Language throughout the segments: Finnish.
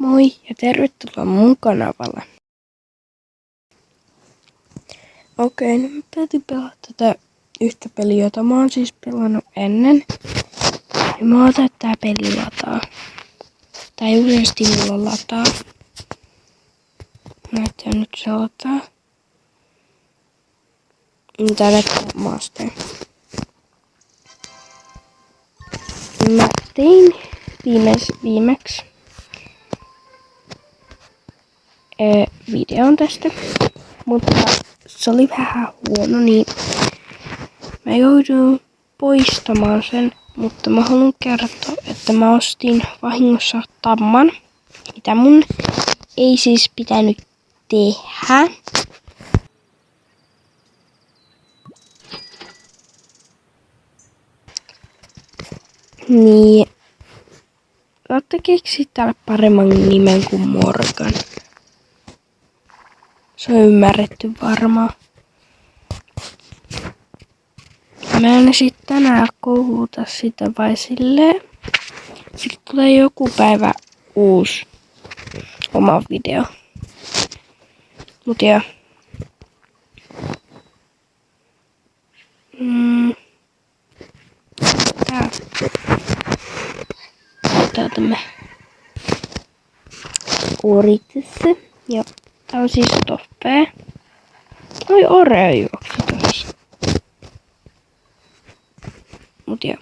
Moi ja tervetuloa mun kanavalle. Okei, nyt mä päätin pelata tätä yhtä peliä, jota mä oon siis pelannut ennen. Ja mä otan, että tää peli lataa. Tai useasti mulla lataa. Näyttää nyt se lataa. Tää näyttää maasteen. Mä tein viimeksi videon tästä, mutta se oli vähän huono, niin mä jouduin poistamaan sen, mutta mä haluan kertoa, että mä ostin vahingossa tamman, mitä mun ei siis pitänyt tehdä. Niin, saatte keksiä täällä paremman nimen kuin Morgan. Se on ymmärretty varmaan. Mä en sit tänään kohuta sitä vai silleen. Sitten tulee joku päivä uusi oma video. Mut joo. Täältä me uritisse. Joo. Tää on siis toffee. Oi Oreo juoksi tossa. Mut joo.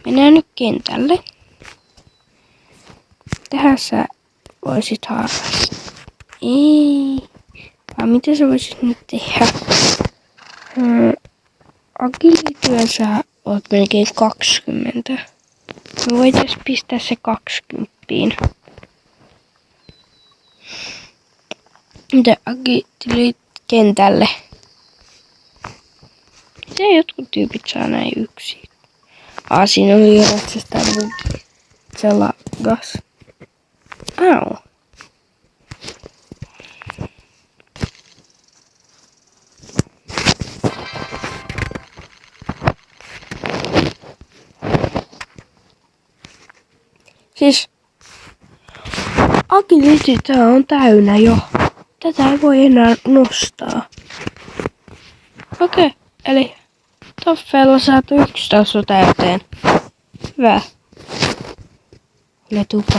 Mennään nyt kentälle. Tähän sä voisit harrastaa. Ei. Vaan mitä sä voisit nyt tehdä? Agilityön sä oot melkein 20. Me voitais pistää se 20. Mitä agilityt kentälle? Se jotkut tyypit saa näin yksin. Siinä oli jo ratsastaa bugi. Se laggas. Au. Siis agility tää on täynnä jo. Tätä ei voi enää nostaa. Okei, eli toffeella saatu 1 taso täyteen. Hyvä. Letupe.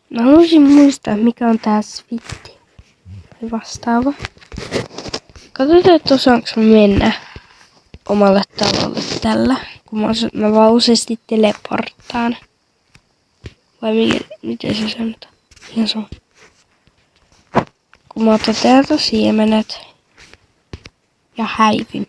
Mä haluaisin muistaa, mikä on tää svitti. Tai vastaava. Katsotaan, että osaanko mä mennä omalle talolle tällä. Kun mä vaan useasti teleporttaan. Vai miten se sanotaan? Ihan sama. Kun mä otan täältä siemenet. Ja häivyn.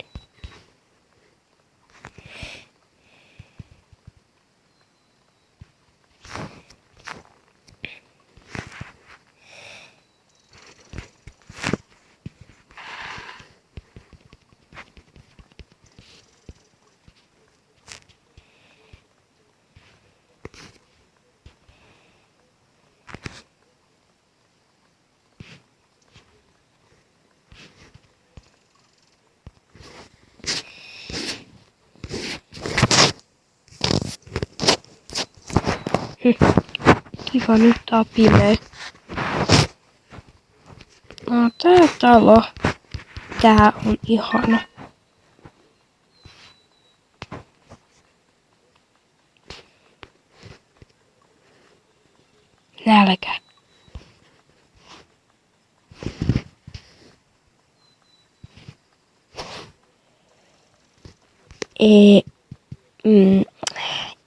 Kiva, nyt tää on pimeä. No, tää talo. Tää on ihana. Nälkä.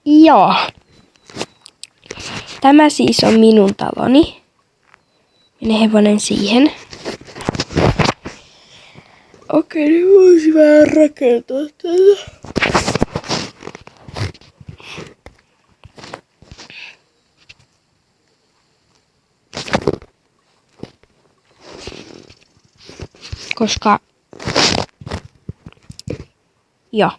Joo. Tämä siis on minun taloni. Mene hevonen siihen. Okei, niin voisi vähän rakentaa tätä. Koska... Joo.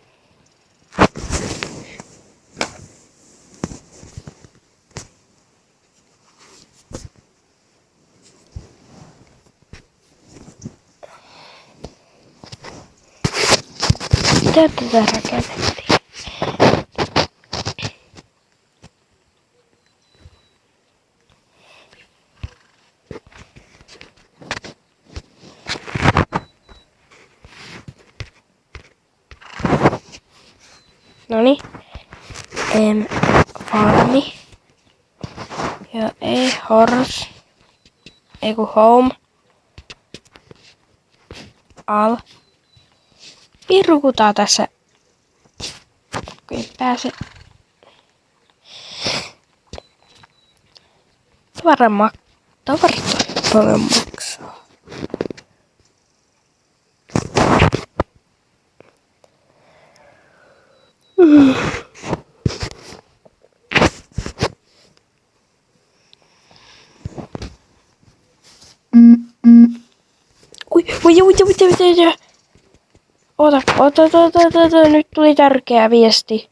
Mitä tätä rakennettiin? Noniin. Farmi. Ja horse. Eiku home. Al. Pirukutaan tässä. Kun ei pääse. Tavarat paljon maksaa. Ui. Ota. Nyt tuli tärkeä viesti.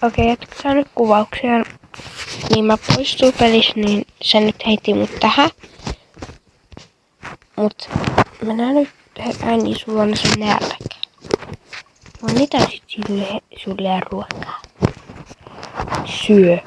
Okei, etkä saa nyt kuvauksia. Niin mä poistun pelistä, niin se nyt heitti mut tähän. Mut mennään nyt niin sulla on sun nälkä. Mä mitä sit sulle ruokaa? Syö.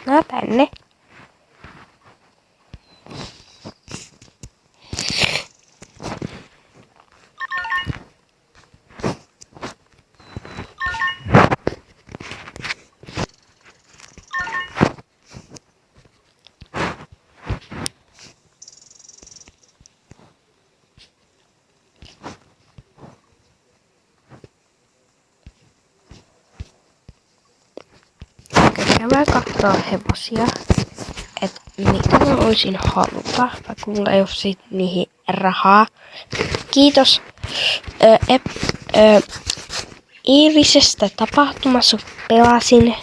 No tänne. Käydään kattoo hevosia, että mitä mä voisin haluta, vaikka mulla ei oo sit niihin rahaa. Kiitos Iirisestä tapahtumassa pelasin.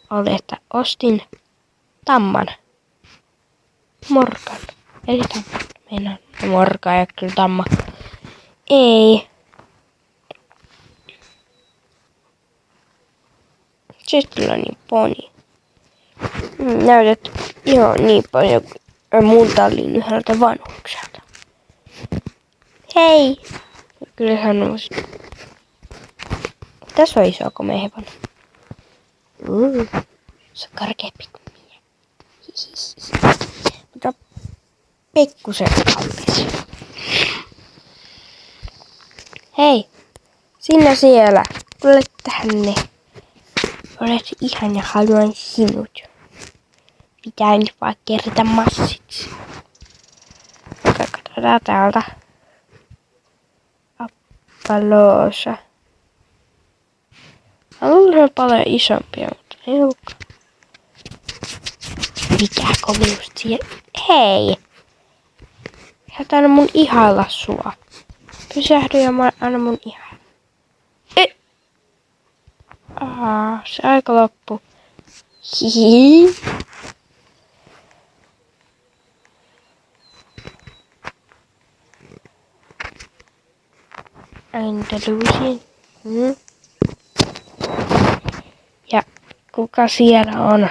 Oli, että ostin tamman. Morgan. Eli tamman. Meinaan morga ja kyllä tamma. Ei. Sitten on niin poni. Näytät ihan niin paljon kuin mun tallin yhdeltä vanhukselta. Hei! Kyllä hän on. Tässä on iso komea hevonen. Se on karkeampi kuin minä. Mutta pikkusen kallis. Hei! Sinä siellä. Tule tänne. Olet ihan ja haluan sinut. Pitää nyt vaan kerätä massiksi. Katsotaan täältä. Appaloosa. Mä luulen paljon isompia, mutta ei olekaan. Mikä komeus siellä? Hei! Sä aina mun ihailla sua. Pysähdy ja mä annan mun ihailla. Se aika loppu. Hihi. Andalusian. Ja kuka siellä on?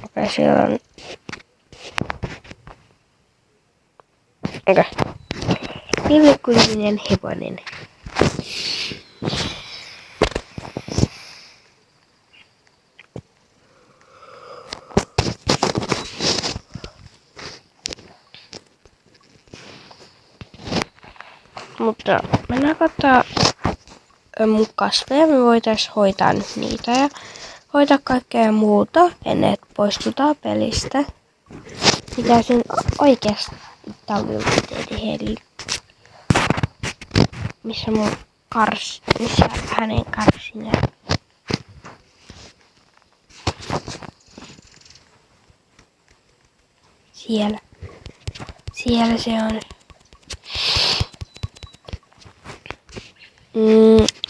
Kuka siellä on? Okei. Pilkulinen hevonen. Mutta mennään katsoa mun kasveja. Me voitais hoitaa nyt niitä ja hoitaa kaikkea muuta ennen että poistutaan pelistä. Pitäisin oikeasti talviluhteiden missä mun missä hänen karsineen. Siellä. Siellä se on.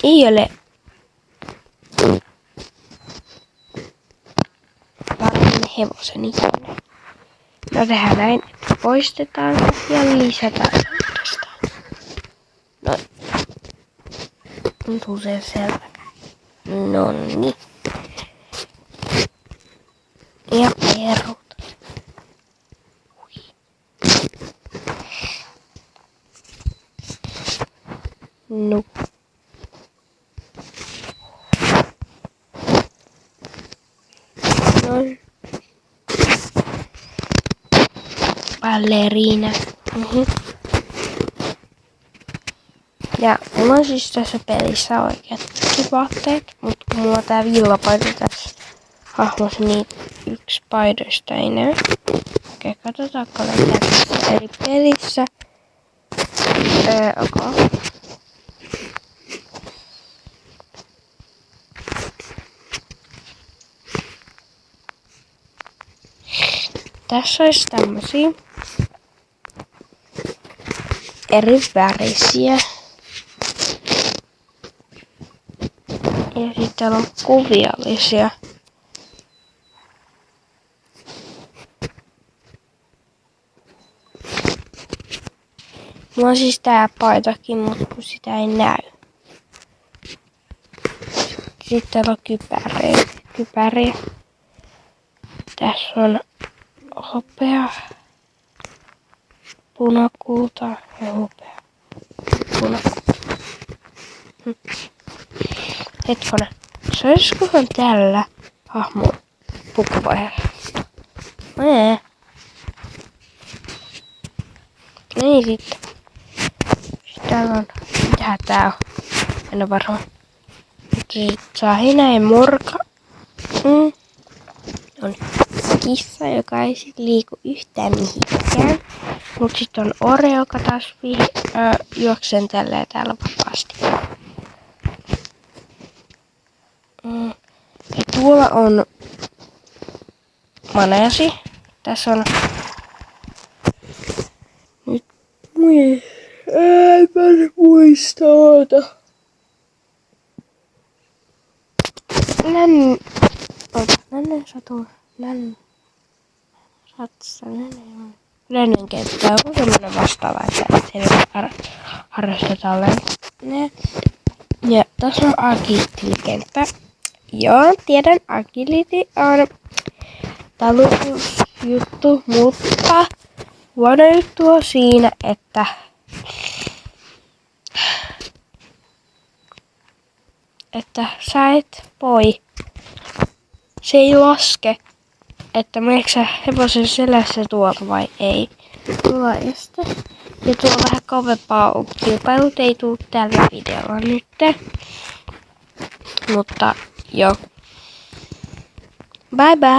Ei ole. hevosen ikinä. No tehdään näin, että poistetaan ja lisätään uudestaan. Noin. Tuntuu se selvä. Nonni. Ja perut. No. Noin. Ballerina. Ja mulla on siis tässä pelissä oikeat vaatteet, mutta kun mulla on tää villapaita tässä hahmossa, niin yksi paidoista ei näy. Okei, katsotaanko ne tässä eri pelissä. Okay. Tässä olisi tämmösiä eri värisiä. Ja sitten täällä on kuviallisia. Mulla on siis tää paitakin, mutta kun sitä ei näy. Sitten täällä on kypäriä. Tässä on hopea, punakulta ja hopea. Punakulta. Hetkonen. Saisikohan tällä hahmo pukuvaiheessa? Nee. Niin sitten. Sitten täällä on. Mitähän tää on? En oo varma. Mutta sit saa näin morka. On kissa, joka ei sit liiku yhtään mihinkään. Mut sit on Oreo, joka taas juoksee tälleen täällä vapaasti. Ja tuolla on maneesi. Tässä on nyt en muista oota. Lännen satu. Lännen kenttä on semmonen vastaava, että siellä harrastetaan lenne. Ja tässä on agility-kenttä. Joo, tiedän, agility on talutusjuttu, mutta huono juttu on siinä, että sä et voi. Se ei laske, että meneekö sä hevosen selässä tuolta vai ei. Tuolla on este. Ja tuolla on vähän kovempaa kilpailut, ei tuu tällä videolla nyt. Mutta joo. Bye bye.